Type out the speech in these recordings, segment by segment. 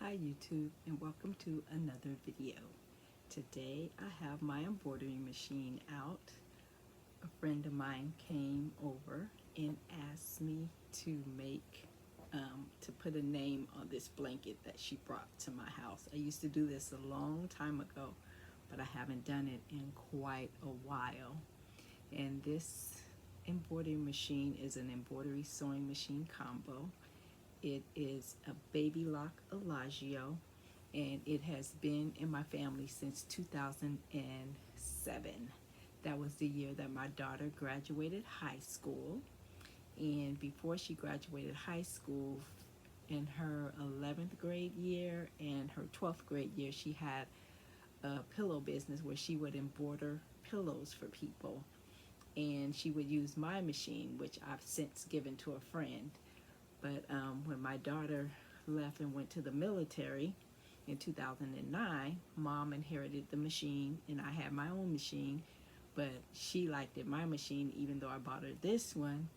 Hi YouTube, and welcome to another video. Today I have my embroidery machine out. A friend of mine came over and asked me to to put a name on this blanket that she brought to my house. I used to do this a long time ago, but I haven't done it in quite a while. And this embroidery machine is an embroidery sewing machine combo. It is a baby lock Elagio, and it has been in my family since 2007. That was the year that my daughter graduated high school. And before she graduated high school, in her 11th grade year and her 12th grade year, she had a pillow business where she would embroider pillows for people. And she would use my machine, which I've since given to a friend. But when my daughter left and went to the military in 2009, Mom inherited the machine, and I had my own machine. But she liked it, my machine, even though I bought her this one,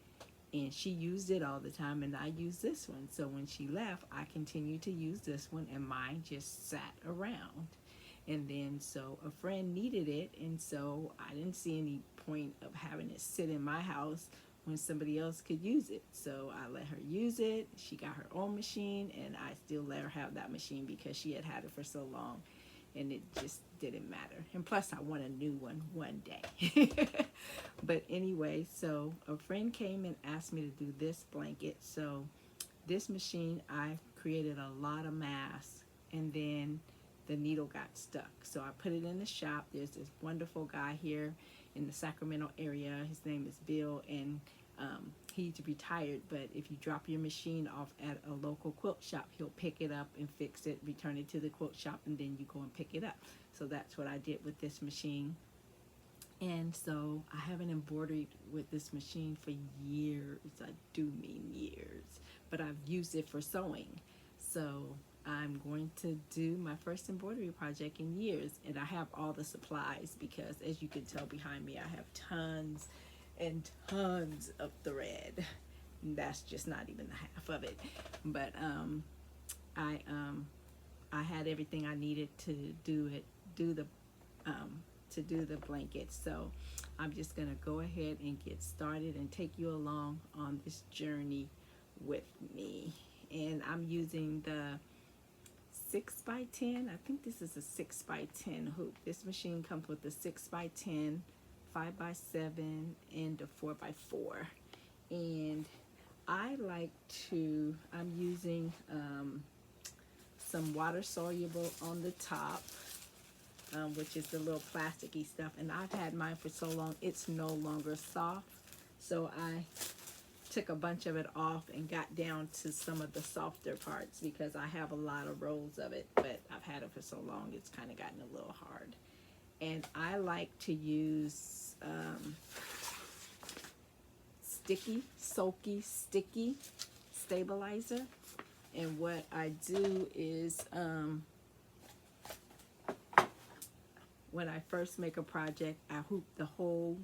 and she used it all the time, and I used this one. So when she left, I continued to use this one, and mine just sat around. And then so a friend needed it, and so I didn't see any point of having it sit in my house when somebody else could use it. So I let her use it. She got her own machine, and I still let her have that machine because she had had it for so long, and it just didn't matter. And plus I want a new one day. But anyway, so a friend came and asked me to do this blanket. So this machine, I created a lot of masks, and then the needle got stuck. So I put it in the shop. There's this wonderful guy here in the Sacramento area. His name is Bill, and he's retired, but if you drop your machine off at a local quilt shop, he'll pick it up and fix it, return it to the quilt shop, and then you go and pick it up. So that's what I did with this machine. And so I haven't embroidered with this machine for years. I do mean years, but I've used it for sewing. So I'm going to do my first embroidery project in years, and I have all the supplies because, as you can tell behind me, I have tons and tons of thread. And that's just not even the half of it. But I had everything I needed to do the blanket. So I'm just gonna go ahead and get started and take you along on this journey with me. And I'm using the 6x10. I think this is a 6x10 hoop. This machine comes with the 6x10, 5x7, and a 4x4. And I'm using some water soluble on the top, which is the little plasticky stuff. And I've had mine for so long, it's no longer soft. So I took a bunch of it off and got down to some of the softer parts because I have a lot of rolls of it, but I've had it for so long it's kind of gotten a little hard. And I like to use sticky stabilizer. And what I do is when I first make a project, I hoop the whole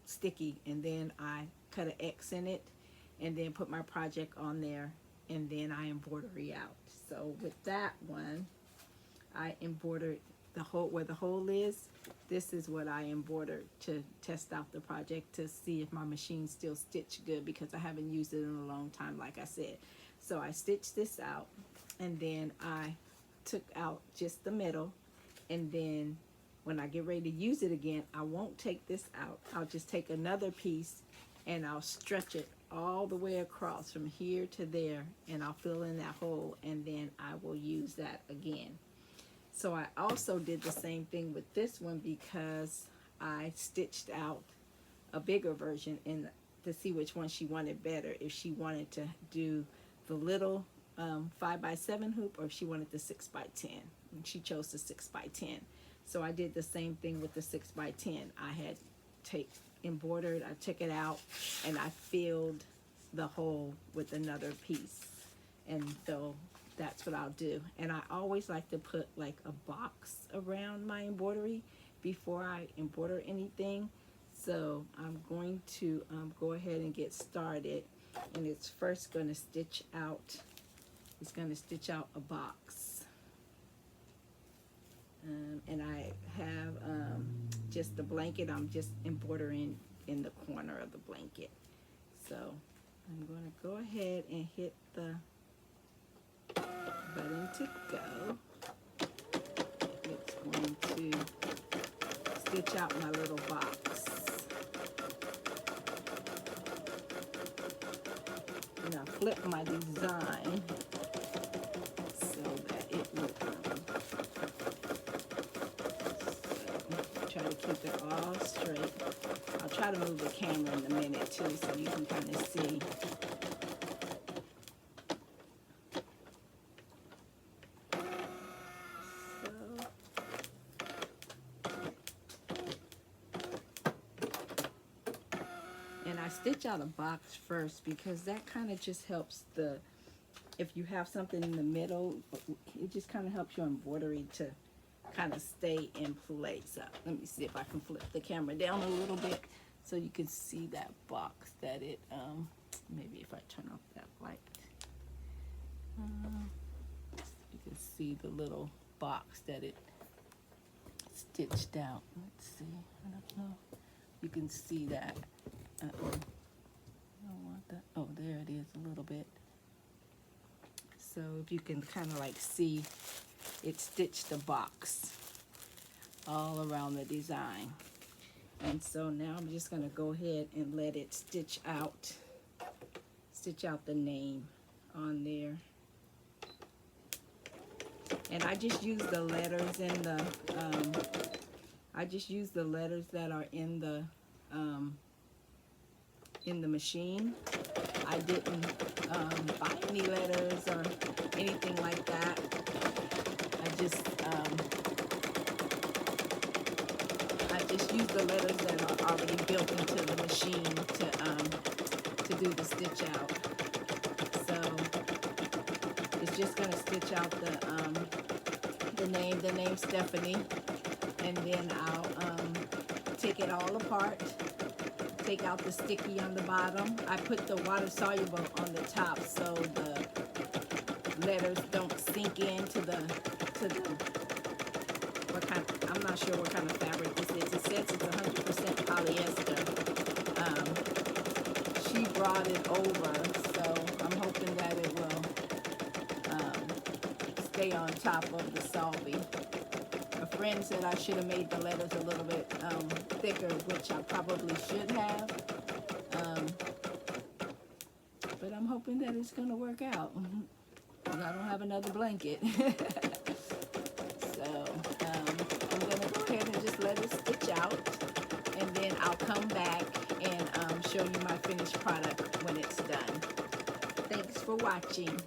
sticky, and then I cut an X in it, and then put my project on there, and then I embroidery out. So with that one, I embroidered the hole where the hole is. This is what I embroidered to test out the project to see if my machine still stitched good, because I haven't used it in a long time, like I said. So I stitched this out, and then I took out just the middle, and then when I get ready to use it again, I won't take this out. I'll just take another piece and I'll stretch it all the way across from here to there, and I'll fill in that hole, and then I will use that again. So I also did the same thing with this one because I stitched out a bigger version in to see which one she wanted better, if she wanted to do the little 5x7 hoop or if she wanted the 6x10. And she chose the 6x10. So I did the same thing with the 6x10. I had embroidered, I took it out, and I filled the hole with another piece. And so that's what I'll do. And I always like to put like a box around my embroidery before I embroider anything. So I'm going to go ahead and get started. And it's first going to stitch out is going to stitch out a box. And I have just the blanket. I'm just embroidering in the corner of the blanket. So I'm going to go ahead and hit the button to go. It's going to stitch out my little box. And I flip my design so that it will try to keep it all straight. I'll try to move the camera in a minute too so you can kind of see. And I stitch out a box first because that kind of just helps if you have something in the middle, it just kind of helps your embroidery to kind of stay in place. Let me see if I can flip the camera down a little bit so you can see that box that it, maybe if I turn off that light, you can see the little box that it stitched out. Let's see, I don't know. You can see that. I don't want that. Oh, there it is a little bit. So if you can kind of like see, it stitched the box all around the design. And so now I'm just going to go ahead and let it stitch out the name on there. And I just use the letters in the, I just use the letters that are in the machine. I didn't buy any letters or anything like that. I just use the letters that are already built into the machine to do the stitch out. So it's just gonna stitch out the name Stephanie, and then I'll take it all apart. Take out the sticky on the bottom. I put the water soluble on the top so the letters don't sink into the what kind, I'm not sure what kind of fabric this is. It says it's 100% polyester. She brought it over, so I'm hoping that it will stay on top of the solving. A friend said I should have made the letters a little bit thicker, which I probably should have. But I'm hoping that it's going to work out. Because I don't have another blanket. So I'm going to go ahead and just let it stitch out. And then I'll come back and show you my finished product when it's done. Thanks for watching.